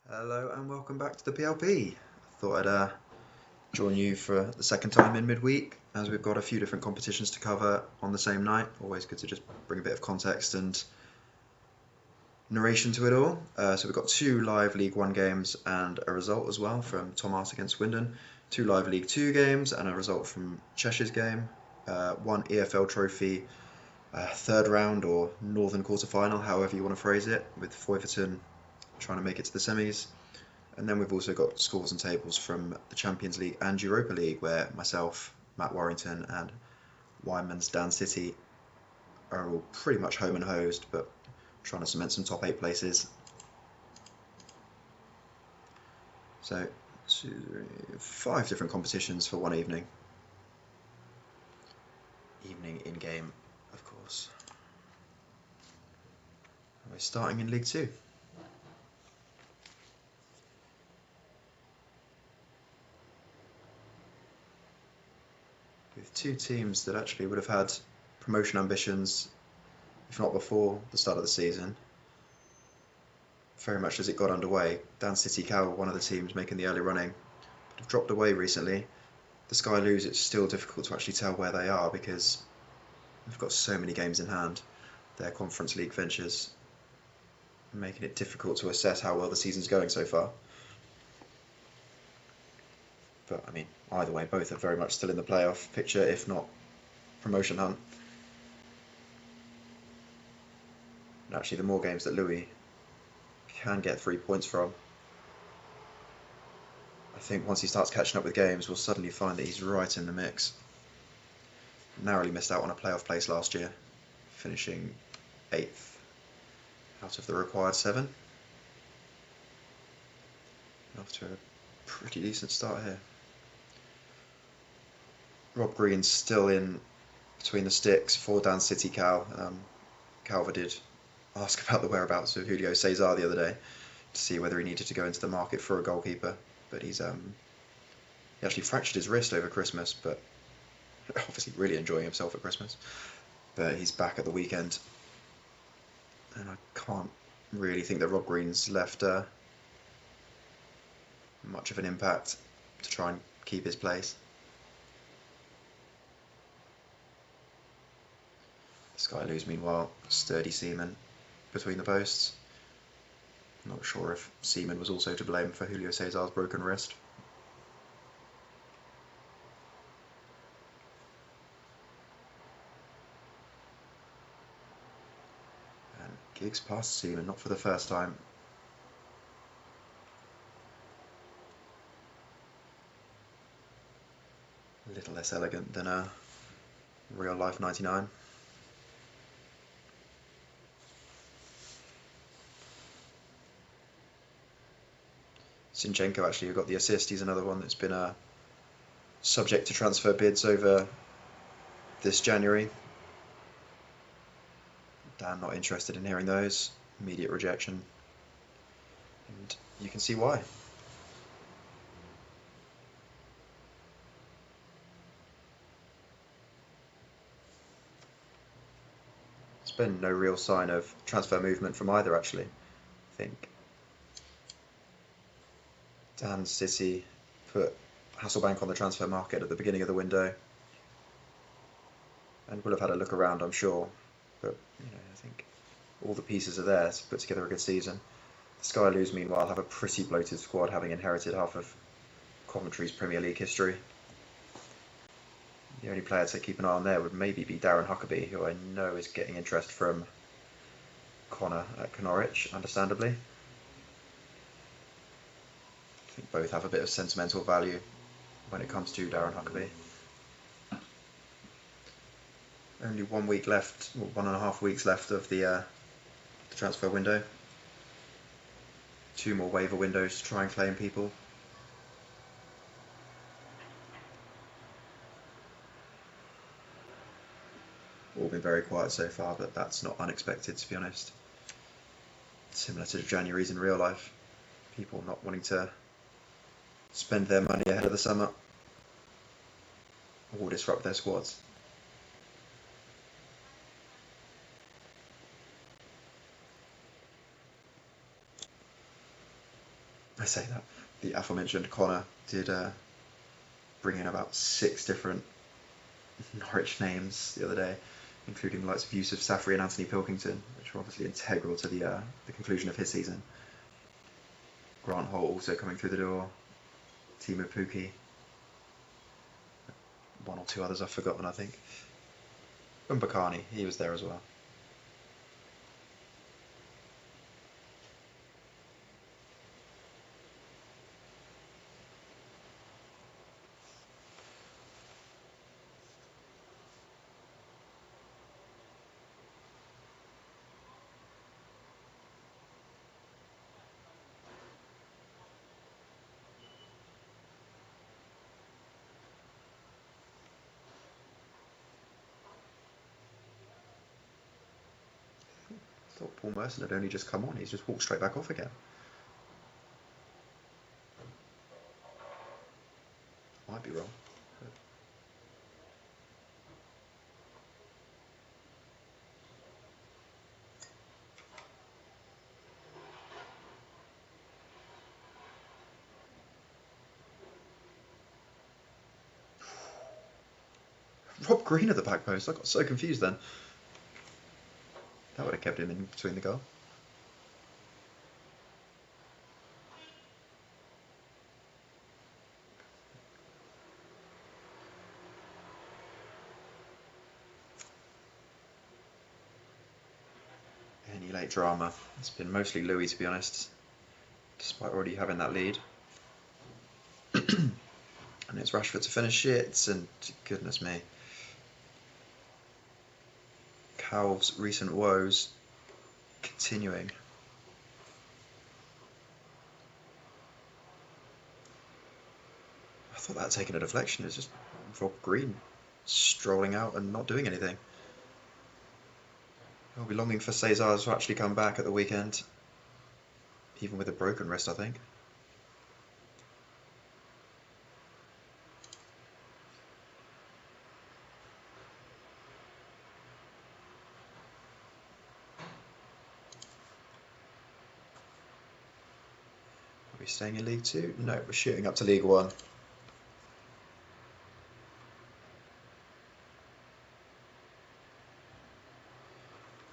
Hello and welcome back to the PLP. Thought I'd join you for the second time in midweek, as we've got a few different competitions to cover on the same night. Always good to just bring a bit of context and narration to it all. So we've got two live League 1 games and a result as well from Thomarse against Swindon. Two live League 2 games and a result from Chesh's game. One EFL trophy, third round or northern quarter final, however you want to phrase it, with Foyverton trying to make it to the semis. And then we've also got scores and tables from the Champions League and Europa League, where myself, Matt Warrington and Wyman's Dan City are all pretty much home and hosed, but trying to cement some top 8 places. So 5 different competitions for one evening. Evening in game, of course. We're starting in League 2. With two teams that actually would have had promotion ambitions, if not before the start of the season, very much as it got underway. Dan City Cow, one of the teams making the early running, but have dropped away recently. The Sky Lews, it's still difficult to actually tell where they are because they've got so many games in hand. Their Conference League ventures, making it difficult to assess how well the season's going so far. But I mean, either way, both are very much still in the playoff picture, if not promotion hunt. And actually, the more games that Louis can get 3 points from, I think once he starts catching up with games, we'll suddenly find that he's right in the mix. Narrowly missed out on a playoff place last year, finishing 8th out of the required 7. Off to a pretty decent start here. Rob Green's still in between the sticks for Dan City Cal. Calver did ask about the whereabouts of Julio Cesar the other day to see whether he needed to go into the market for a goalkeeper, but he actually fractured his wrist over Christmas, but obviously really enjoying himself at Christmas. But he's back at the weekend, and I can't really think that Rob Green's left much of an impact to try and keep his place. Sky Lews, meanwhile, sturdy Seaman between the posts. Not sure if Seaman was also to blame for Julio Cesar's broken wrist. And Giggs past Seaman, not for the first time. A little less elegant than a real life 99. Sinchenko actually, who got the assist, he's another one that's been subject to transfer bids over this January. Dan not interested in hearing those. Immediate rejection. And you can see why. There's been no real sign of transfer movement from either, actually. I think Dan City put Hasselbank on the transfer market at the beginning of the window, and will have had a look around, I'm sure. But I think all the pieces are there to put together a good season. The Sky Lews, meanwhile, have a pretty bloated squad, having inherited half of Coventry's Premier League history. The only player to keep an eye on there would maybe be Darren Huckabee, who I know is getting interest from Connor at Norwich, understandably. I think both have a bit of sentimental value when it comes to Darren Huckabee. Only 1 week left, or 1.5 weeks left of the transfer window. 2 more waiver windows to try and claim people. All been very quiet so far, but that's not unexpected, to be honest. Similar to January's in real life. People not wanting to spend their money ahead of the summer or disrupt their squads. I say that. The aforementioned Connor did bring in about 6 different Norwich names the other day, including the likes of Yusuf Safri and Anthony Pilkington, which were obviously integral to the conclusion of his season. Grant Holt also coming through the door. Timo Pukki. 1 or 2 others I've forgotten, I think. Mbakani, he was there as well. I thought Paul Merson had only just come on. He's just walked straight back off again. Might be wrong. Rob Green at the back post. I got so confused then. That would have kept him in between the goal. Any late drama. It's been mostly Louis, to be honest, despite already having that lead. And it's Rashford to finish it, and goodness me. Calv's recent woes continuing. I thought that had taken a deflection. It's just Rob Green strolling out and not doing anything. I'll be longing for Cesar to actually come back at the weekend, even with a broken wrist, I think. Are we staying in League 2? No, we're shooting up to League 1.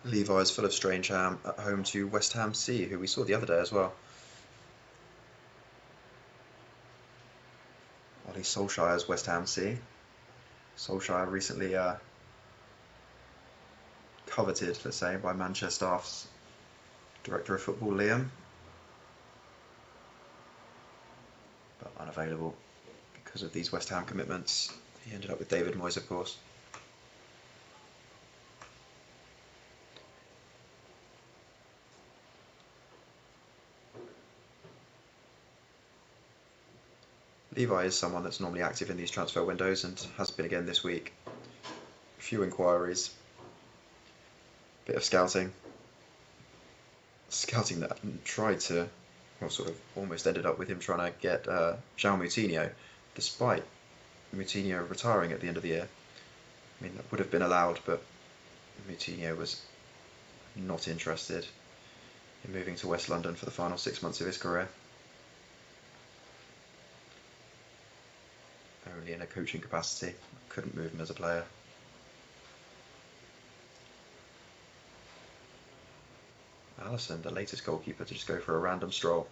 Levi's FullofStrangeham at home to West Ham C, who we saw the other day as well. Ollie Solskjaer's West Ham C. Solskjaer recently coveted, let's say, by Manchester staff's director of football, Liam, but unavailable because of these West Ham commitments. He ended up with David Moyes, of course. Levi is someone that's normally active in these transfer windows and has been again this week. A few inquiries, bit of scouting that tried to, well, sort of almost ended up with him trying to get João Moutinho, despite Moutinho retiring at the end of the year. I mean, that would have been allowed, but Moutinho was not interested in moving to West London for the final 6 months of his career. Only in a coaching capacity, couldn't move him as a player. Alisson, the latest goalkeeper to just go for a random stroll.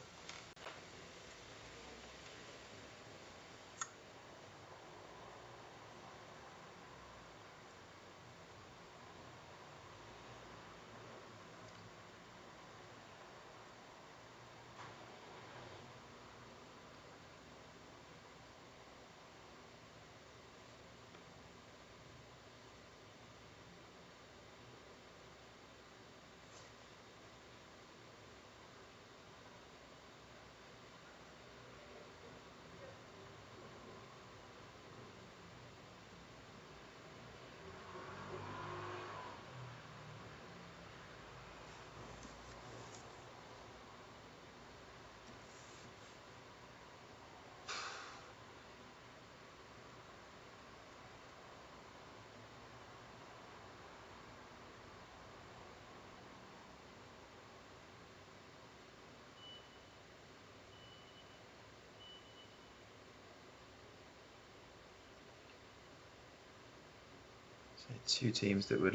Two teams that would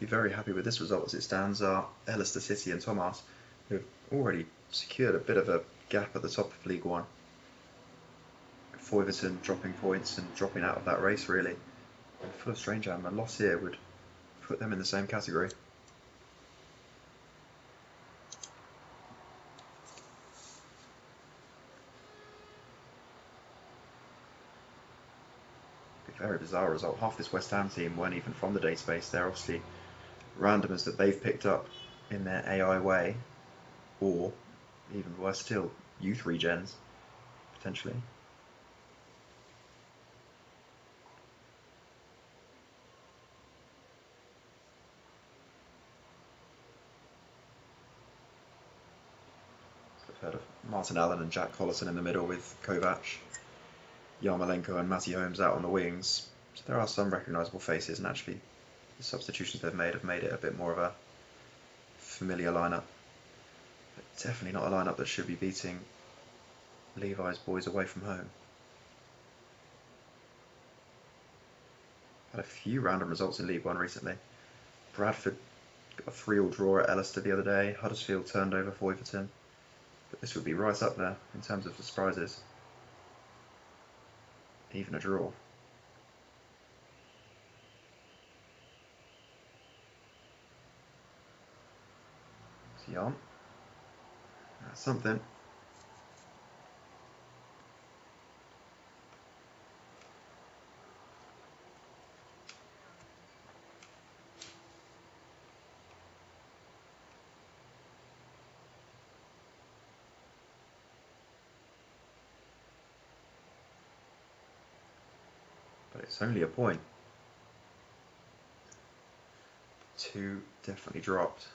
be very happy with this result as it stands are Ellister City and Thomarse, who have already secured a bit of a gap at the top of League One. Foyverton dropping points and dropping out of that race really. And FullofStrangeham, a loss here would put them in the same category. Very bizarre result. Half this West Ham team weren't even from the database. They're obviously randomers that they've picked up in their AI way, or even worse still, youth regens, potentially. So I've heard of Martin Allen and Jack Collison in the middle with Kovac, Yarmolenko and Matty Holmes out on the wings. So there are some recognisable faces, and actually the substitutions they've made have made it a bit more of a familiar lineup. But definitely not a lineup that should be beating Levi's boys away from home. Had a few random results in League One recently. Bradford got a 3-3 draw at Ellister the other day. Huddersfield turned over Foyverton. But this would be right up there in terms of the surprises. Even a draw. Is he on? That's something. But it's only a point. 2 definitely dropped.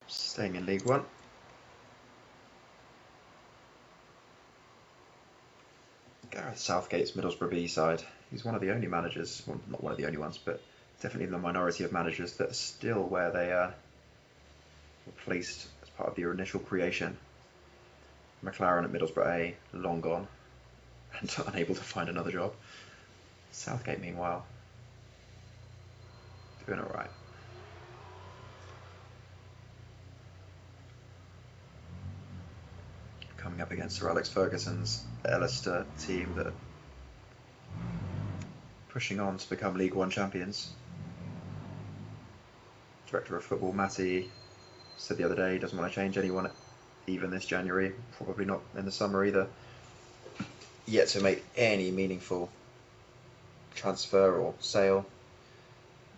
Staying in League One. Gareth Southgate's Middlesbrough B side. He's one of the only managers, well, not one of the only ones, but definitely in the minority of managers that are still where they were placed as part of their initial creation. McLaren at Middlesbrough A, long gone, and unable to find another job. Southgate, meanwhile, doing alright. Coming up against Sir Alex Ferguson's Ellister team that are pushing on to become League One champions. Director of Football Matty said the other day he doesn't want to change anyone even this January, probably not in the summer either. Yet to make any meaningful transfer or sale.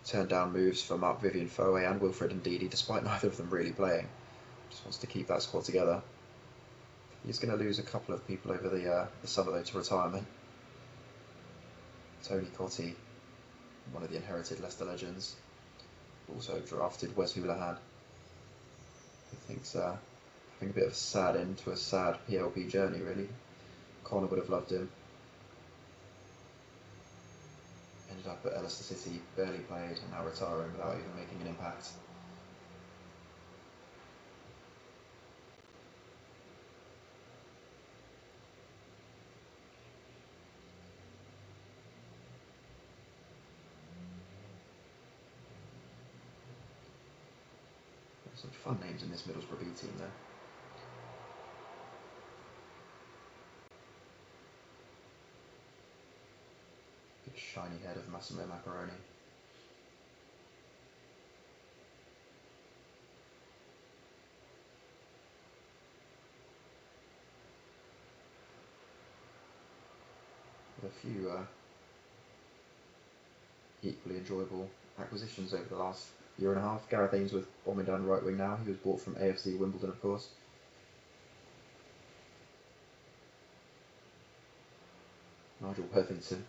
Turned down moves for Mark Vivian Foe and Wilfred Ndidi, despite neither of them really playing. Just wants to keep that squad together. He's going to lose a couple of people over the summer though to retirement. Tony Cottee, one of the inherited Leicester legends, also drafted Wes Houlihan, who thinks having a bit of a sad end to a sad PLP journey really. Connor would have loved him. Ended up at Ellister City, barely played, and now retiring without even making an impact. There's some fun names in this Middlesbrough B team though. Big shiny head of Massimo Macaroni. With a few equally enjoyable acquisitions over the last year and a half. Gareth Ainsworth bombing down right wing now. He was bought from AFC Wimbledon, of course. Nigel Worthington,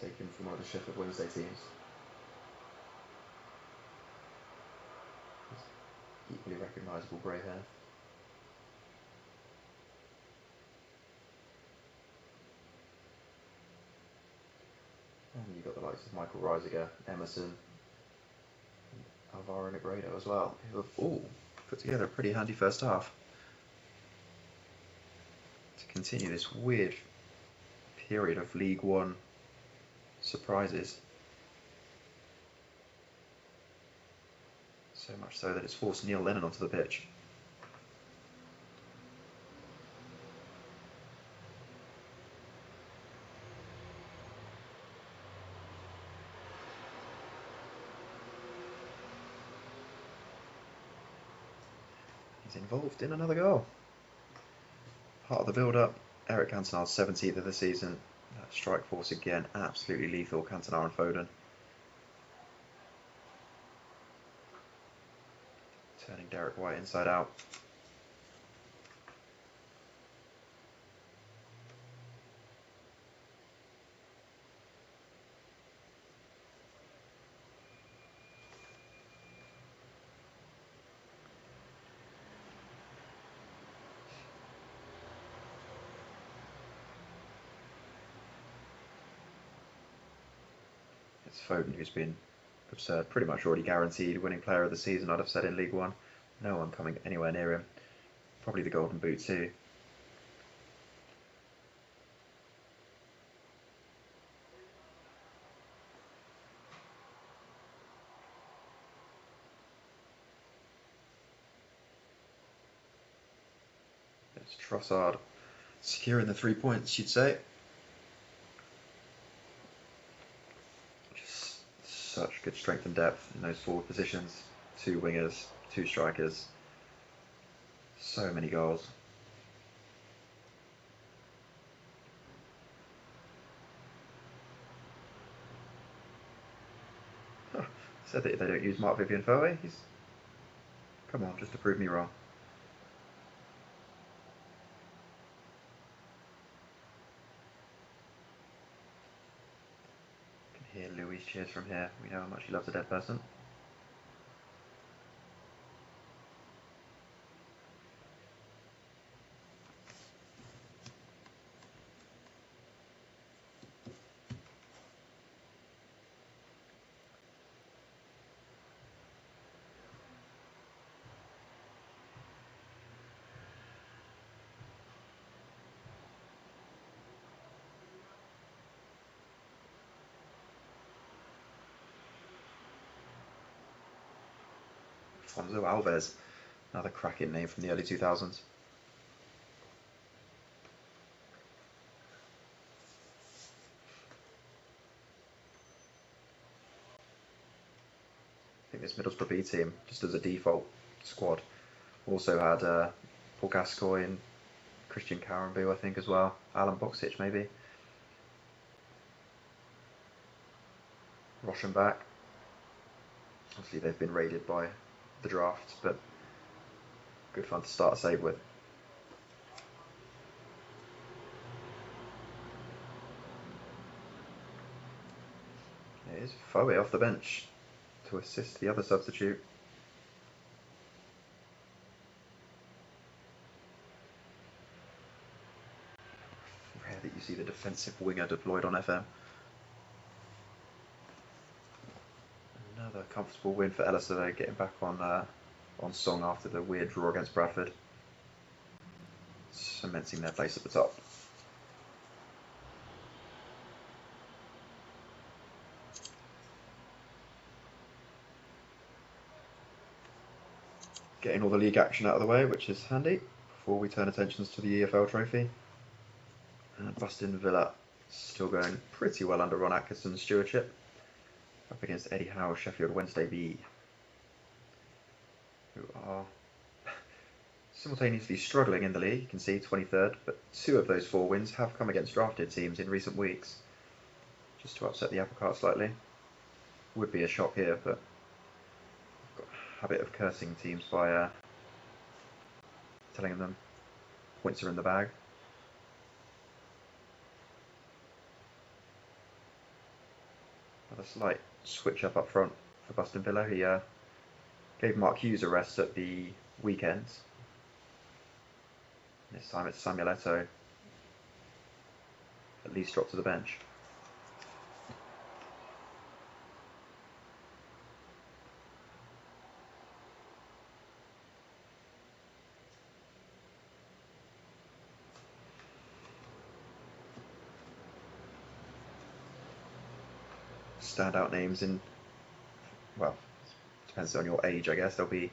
taken from one of the Sheffield Wednesday teams. Equally recognisable grey hair. And you've got likes of Michael Reisiger, Emerson, Alvaro Negredo as well, who have all put together a pretty handy first half to continue this weird period of League One surprises. So much so that it's forced Neil Lennon onto the pitch. He's involved in another goal. Part of the build-up, Eric Cantona's 17th of the season. Strike force again, absolutely lethal, Cantona and Foden. Turning Derek White inside out. It's Foden who's been absurd, pretty much already guaranteed winning player of the season, I'd have said, in League One. No one coming anywhere near him. Probably the Golden Boot too. It's Trossard securing the 3 points, you'd say. Just such good strength and depth in those forward positions. 2 wingers, 2 strikers. So many goals. Said that they don't use Mark Vivian Foe. He's... Come on, just to prove me wrong. You can hear Louis cheers from here. We know how much he loves a dead person. Fonzo Alves, another cracking name from the early 2000s. I think this Middlesbrough B team, just as a default squad, also had Paul Gascoigne, Christian Karambou, I think, as well. Alan Boksic, maybe. Rochenbach. Obviously, they've been raided by the draft, but good fun to start a save with. It is Foe off the bench to assist the other substitute. Rare that you see the defensive winger deployed on FM. Another comfortable win for Ellister, though, getting back on song after the weird draw against Bradford, cementing their place at the top. Getting all the league action out of the way, which is handy, before we turn attentions to the EFL trophy. And Bustin Villa still going pretty well under Ron Atkinson's stewardship, up against Eddie Howe's Sheffield Wednesday B, who are simultaneously struggling in the league. You can see 23rd, but 2 of those 4 wins have come against drafted teams in recent weeks, just to upset the apple cart slightly. Would be a shock here, but I've got a habit of cursing teams by telling them points are in the bag. Another slight switch up front for Bustin Villa. He gave Mark Hughes a rest at the weekend. This time it's Samuel Eto'o, at least dropped to the bench. standout names in, well, depends on your age, I guess. There'll be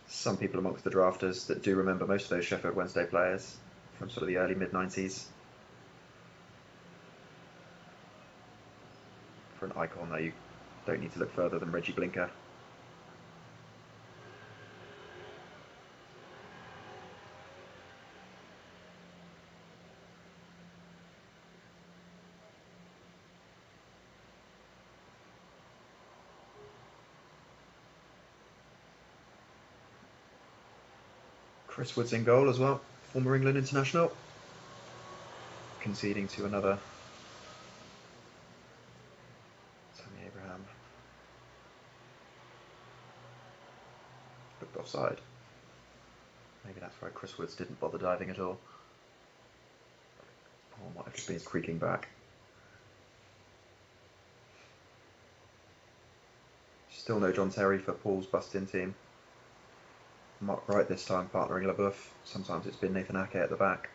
some people amongst the drafters that do remember most of those Sheffield Wednesday players from sort of the early mid-90s. For an icon, though, you don't need to look further than Reggie Blinker. Chris Wood's in goal as well, former England international, conceding to another Tammy Abraham. Looked offside. Maybe that's why Chris Woods didn't bother diving at all. Or might have just been his creaking back. Still no John Terry for Paul's Bustin team. Mark Wright this time partnering LaBeouf. Sometimes it's been Nathan Ake at the back.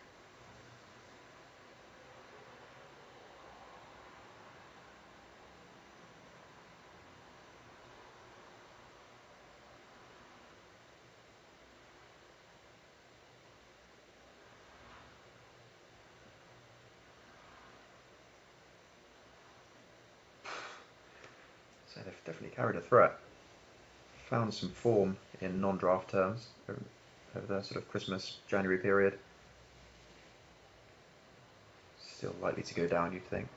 So they've definitely carried a threat. Found some form in non-draft terms over the sort of Christmas, January period. Still likely to go down, you'd think.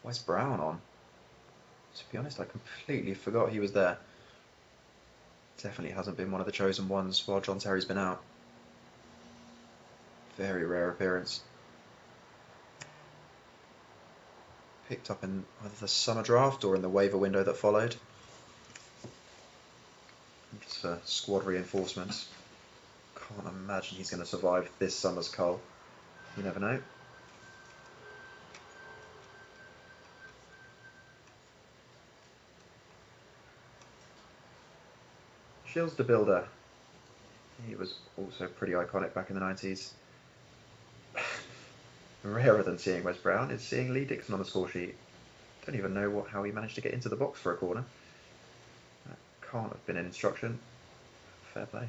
Where's Brown on? To be honest, I completely forgot he was there. Definitely hasn't been one of the chosen ones while John Terry's been out. Very rare appearance. Picked up in either the summer draft or in the waiver window that followed. Just for squad reinforcements. Can't imagine he's going to survive this summer's cull. You never know. Shields de Builder. He was also pretty iconic back in the 90s. Rarer than seeing Wes Brown is seeing Lee Dixon on the score sheet. Don't even know how he managed to get into the box for a corner. That can't have been an instruction. Fair play.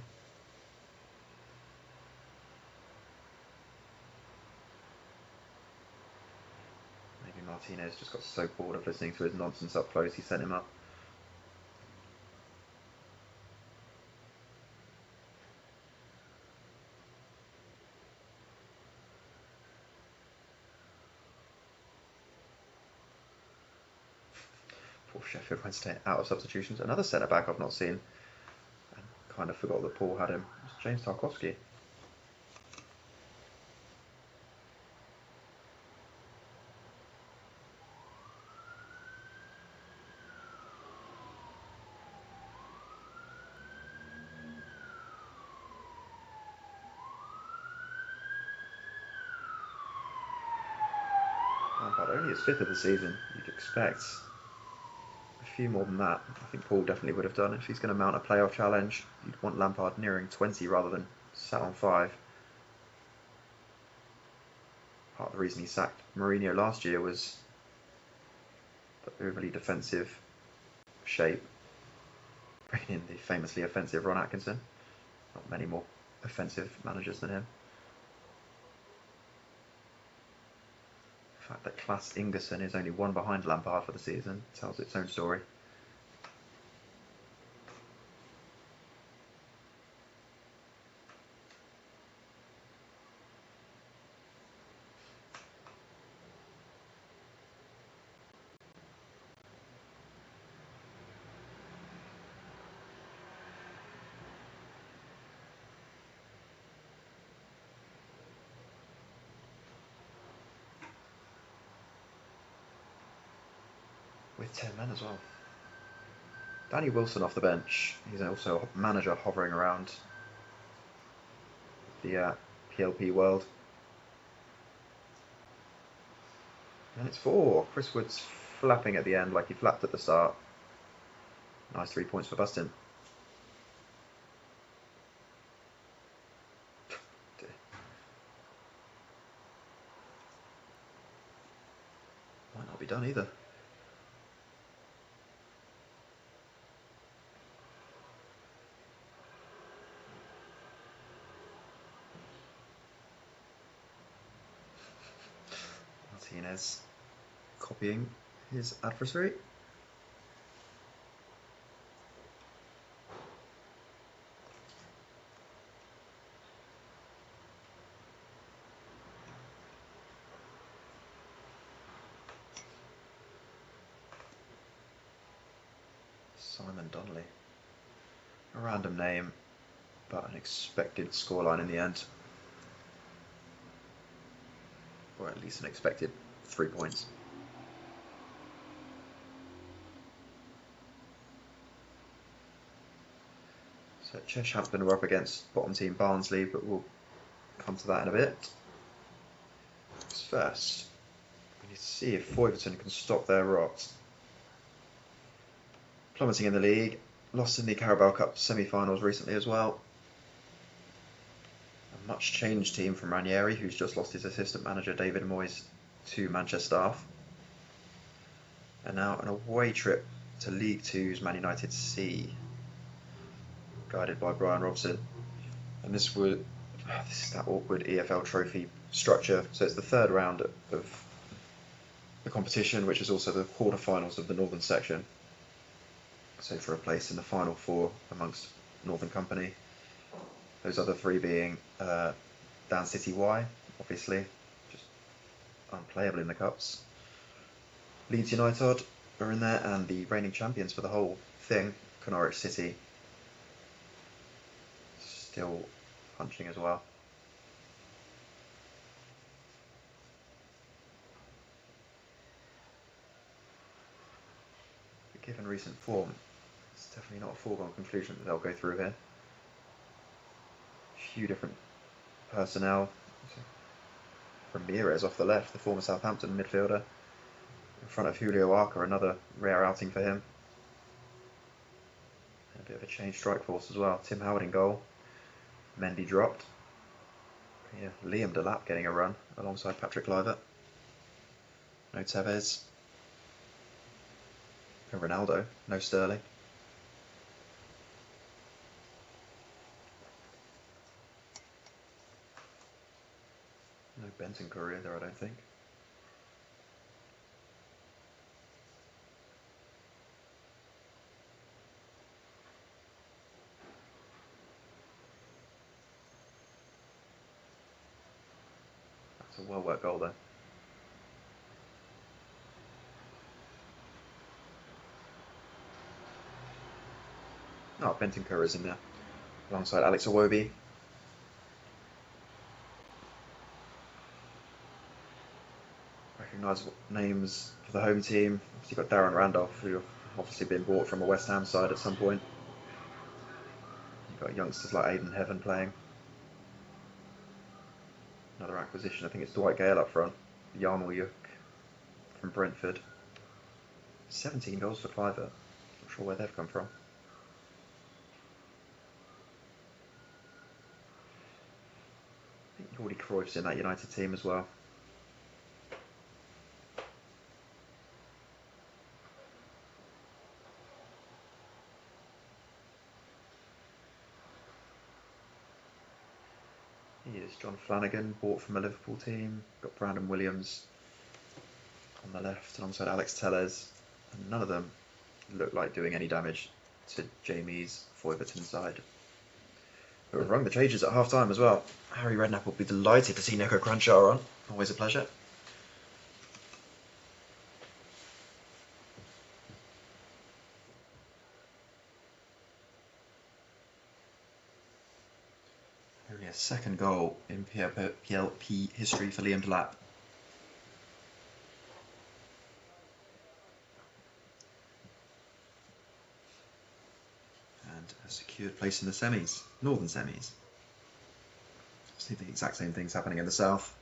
Maybe Martinez just got so bored of listening to his nonsense up close he sent him up. Poor Sheffield Wednesday out of substitutions. Another centre-back I've not seen. And kind of forgot that Paul had him. It's James Tarkowski. But only his 5th of the season. You'd expect a few more than that. I think Paul definitely would have done. If he's going to mount a playoff challenge, you'd want Lampard nearing 20 rather than sat on 5. Part of the reason he sacked Mourinho last year was the overly defensive shape, bringing in the famously offensive Ron Atkinson. Not many more offensive managers than him. The fact that Klas Ingerson is only 1 behind Lampard for the season tells its own story. with 10 men as well. Danny Wilson off the bench. He's also a manager hovering around the PLP world. And it's 4. Chris Wood's flapping at the end like he flapped at the start. Nice 3 points for Bustin. Might not be done either. Martinez copying his adversary. Simon Donnelly. A random name, but an expected scoreline in the end. Or at least an expected 3 points. So Cheshampton were up against bottom team Barnsley, but we'll come to that in a bit. First, we need to see if Foyverton can stop their rot. Plummeting in the league, lost in the Carabao Cup semi-finals recently as well. A much changed team from Ranieri, who's just lost his assistant manager David Moyes to Manchester staff. And now an away trip to League Two's Man Utd C, guided by Brian Robson. And this is that awkward EFL trophy structure. So it's the third round of the competition, which is also the quarter-finals of the Northern section. So for a place in the final 4 amongst Northern Company. Those other 3 being Dan City Y, obviously, just unplayable in the cups. Leeds United are in there, and the reigning champions for the whole thing, Norwich City, still punching as well. But given recent form, it's definitely not a foregone conclusion that they'll go through here. A few different personnel. Ramirez off the left, the former Southampton midfielder, in front of Julio Arca, another rare outing for him. And a bit of a changed strike force as well. Tim Howard in goal. Mendy dropped. Yeah, Liam Delap getting a run alongside Patrick Kluivert. No Tevez. No Ronaldo. No Sterling. No Benton Courier there, I don't think. That's a well-worked goal there. Oh, Benton Courier's in there, alongside Alex Iwobi. Recognisable names for the home team. You've got Darren Randolph, who obviously been bought from a West Ham side at some point. You've got youngsters like Aidan Heaven playing. Another acquisition, I think it's Dwight Gale up front. Yarmouth from Brentford. 17 goals for Kluivert. Not sure where they've come from. I think Jordi Cruyff's in that United team as well. Here's John Flanagan, bought from a Liverpool team. Got Brandon Williams on the left alongside Alex Telles. And none of them look like doing any damage to Jamie's Foyverton side. But we've rung the changes at half time as well. Harry Redknapp will be delighted to see Neko Cranshaw on. Always a pleasure. Only a second goal in PLP history for Liam Delap. secured place in the semis, northern semis. See the exact same things happening in the south.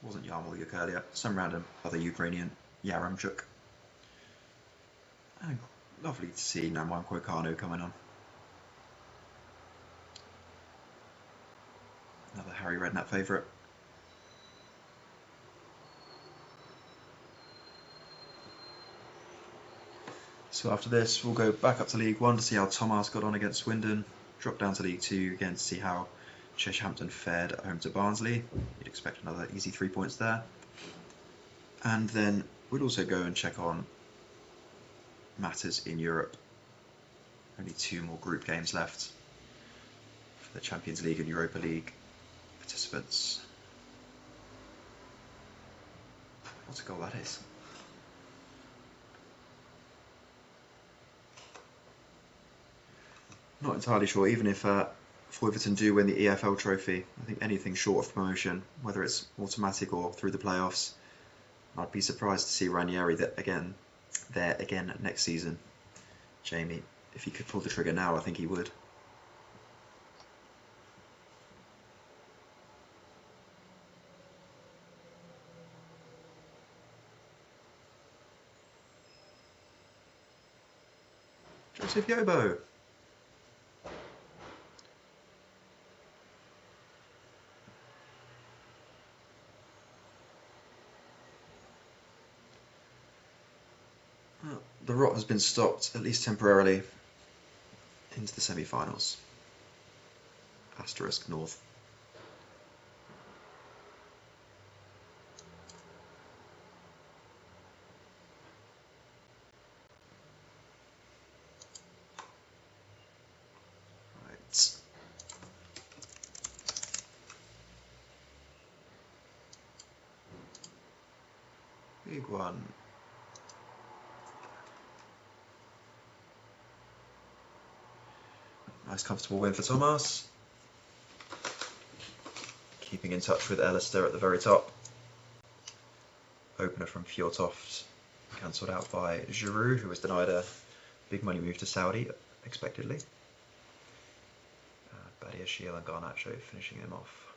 Wasn't Yarmolyuk earlier, some random other Ukrainian, Yaramchuk. And lovely to see Namanko Kanu coming on. Another Harry Redknapp favourite. So after this, we'll go back up to League One to see how Thomarse got on against Swindon. Drop down to League Two again to see how Cheshampton fared at home to Barnsley. You'd expect another easy 3 points there. And then we'll also go and check on matters in Europe. Only 2 more group games left for the Champions League and Europa League participants. What a goal that is. Not entirely sure, even if Foyverton do win the EFL trophy, I think anything short of promotion, whether it's automatic or through the playoffs, I'd be surprised to see Ranieri there again next season. Jamie, if he could pull the trigger now, I think he would. Joseph Yobo. The rot has been stopped, at least temporarily, into the semi-finals. Asterisk North. Right. League One. Nice comfortable win for Thomarse. Keeping in touch with Ellister at the very top. Opener from Fjortoft, cancelled out by Giroud, who was denied a big money move to Saudi, expectedly. Badia Shiel and Garnacho finishing him off.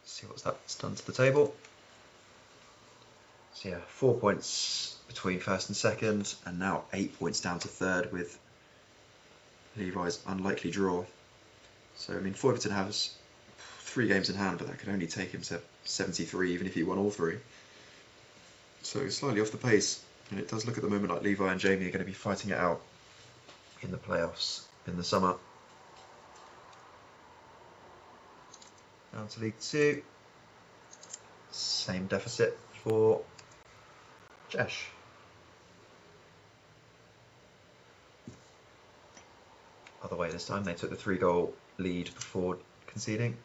See what that's done to the table. So yeah, 4 points between first and second, and now 8 points down to third with Levi's unlikely draw. So I mean, Foyverton has 3 games in hand, but that could only take him to 73 even if he won all 3. So slightly off the pace, and it does look at the moment like Levi and Jamie are going to be fighting it out in the playoffs in the summer. Down to League 2. Same deficit for Sheff. Other way this time, they took the 3-goal lead before conceding.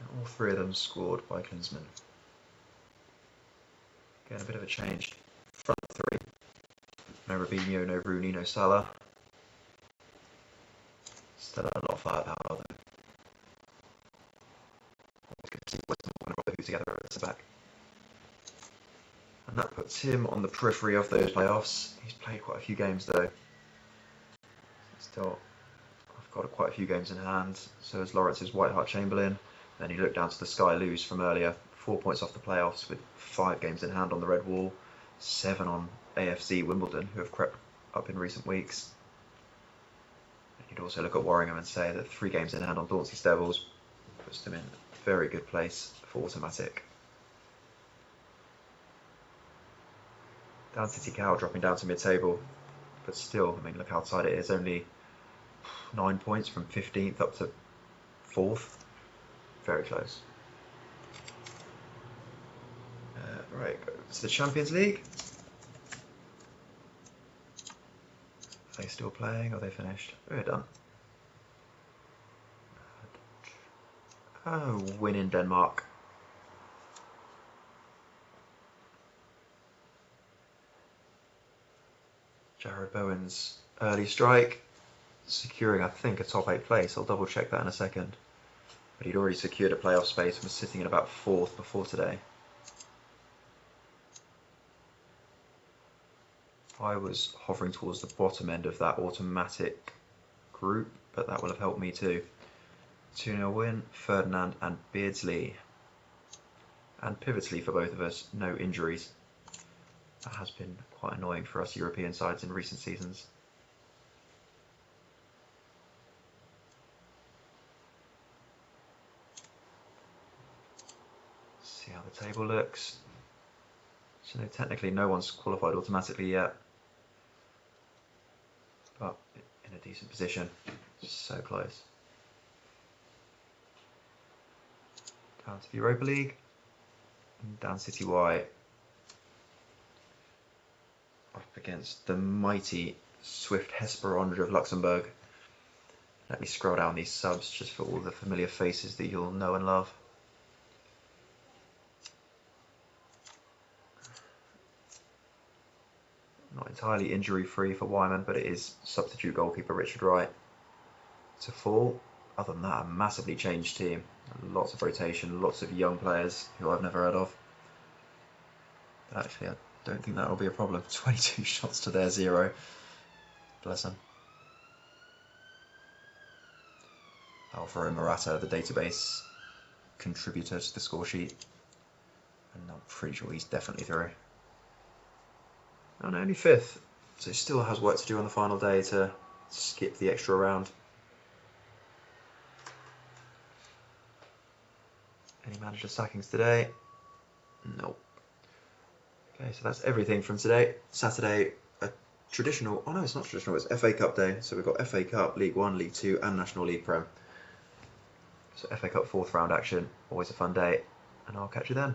And all 3 of them scored by Klinsmann. Again, a bit of a change. Front 3. No Robinho, no Rooney, no Salah. Still a lot of firepower though. Always good to see Weston and Robert together at the back. And that puts him on the periphery of those playoffs. He's played quite a few games though. Still, I've got quite a few games in hand. So has Lawrence's White Hart Chamberlain. Then he looked down to the Sky Lews from earlier. 4 points off the playoffs with 5 games in hand on the red wall. 7 on AFC Wimbledon, who have crept up in recent weeks. You'd also look at Warringham and say that 3 games in hand on Dauncey Devils puts them in a very good place for automatic. Down City Cow dropping down to mid-table, but still, I mean, look how tight it is. Only 9 points from 15th up to 4th. Very close. Right, go to the Champions League. Are they still playing? Or are they finished? We're done. Oh, win in Denmark. Jared Bowen's early strike securing, I think, a top 8 place. I'll double check that in a second. But he'd already secured a playoff space and was sitting in about 4th before today. I was hovering towards the bottom end of that automatic group, but that will have helped me too. 2-0 win, Ferdinand and Beardsley. And pivotally for both of us, no injuries. That has been quite annoying for us European sides in recent seasons. See how the table looks. So no, technically no one's qualified automatically yet. But in a decent position. So close. Down to the Europa League. And down City Y. Up against the mighty swift Hesperange of Luxembourg. Let me scroll down these subs just for all the familiar faces that you'll know and love. Not entirely injury free for Wyman, but it is substitute goalkeeper Richard Wright to fall. Other than that, a massively changed team. Lots of rotation, lots of young players who I've never heard of. But actually, I don't think that will be a problem. 22 shots to their 0. Bless them. Alvaro Morata, the database contributor to the score sheet. And I'm pretty sure he's definitely through. And only 5th, so still has work to do on the final day to skip the extra round. Any manager sackings today? Nope. Okay, so that's everything from today. Saturday, a traditional, oh no, it's not traditional, it's FA Cup day. So we've got FA Cup, League 1, League 2 and National League Prem. So FA Cup 4th round action, always a fun day, and I'll catch you then.